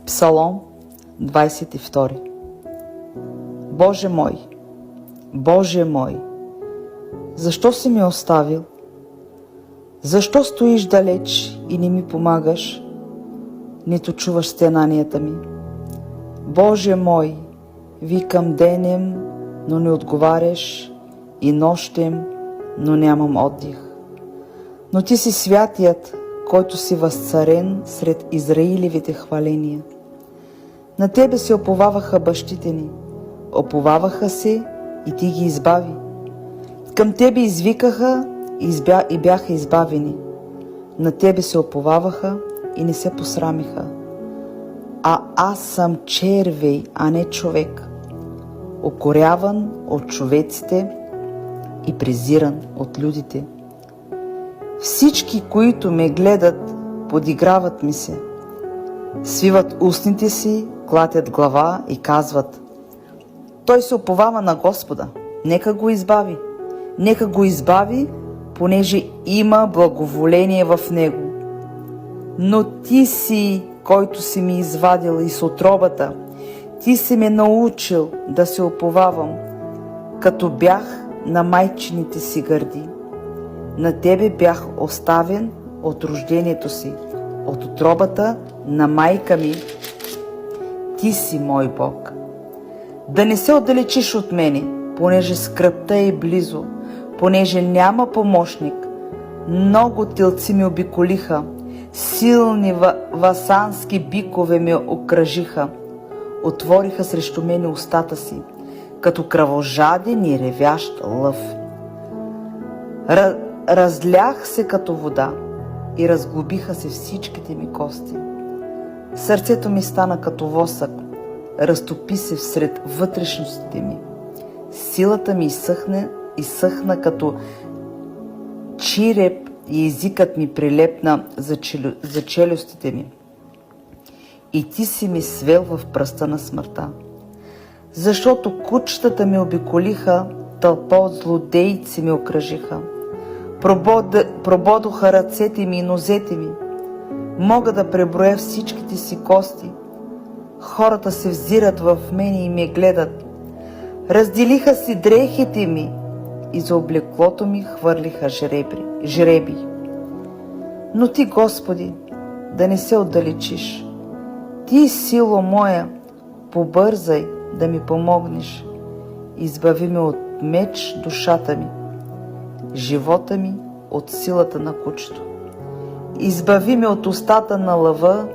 Псалом 22. Боже мой, защо си ме оставил? Защо стоиш далеч и не ми помагаш, нито чуваш стенанията ми? Боже мой, викам денем, но не отговаряш, и нощем, но нямам отдих. Но ти си святият, който си възцарен сред Израилевите хваления. На тебе се оповаваха бащите ни, оповаваха се и ти ги избави. Към тебе извикаха и бяха избавени. На тебе се оповаваха и не се посрамиха. А аз съм червей, а не човек, окоряван от човеците и презиран от людите. Всички, които ме гледат, подиграват ми се. Свиват устните си, клатят глава и казват: той се уповава на Господа, нека го избави. Нека го избави, понеже има благоволение в него. Но ти си, който си ми извадил из утробата, ти си ме научил да се уповавам, като бях на майчините си гърди. На тебе бях оставен от рождението си, от утробата на майка ми. Ти си мой Бог. Да не се отдалечиш от мене, понеже скръбта е близо, понеже няма помощник. Много телци ме обиколиха, силни васански бикове ме окръжиха. Отвориха срещу мене устата си, като кръвожаден и ревящ лъв. Разлях се като вода и разглобиха се всичките ми кости. Сърцето ми стана като восък, разтопи се всред вътрешностите ми. Силата ми изсъхна като чиреп и езикът ми прилепна за челюстите ми. И ти си ми свел в пръста на смъртта. Защото кучетата ми обиколиха, тълпа от злодейци ми окръжиха. Прободоха ръцете ми и нозете ми. Мога да преброя всичките си кости. Хората се взират в мене и ме гледат. Разделиха си дрехите ми и за облеклото ми хвърлиха жреби. Но ти, Господи, да не се отдалечиш. Ти, сило моя, побързай да ми помогнеш. Избави ме от меч душата ми, живота ми от силата на кучето. Избави ме от устата на лъва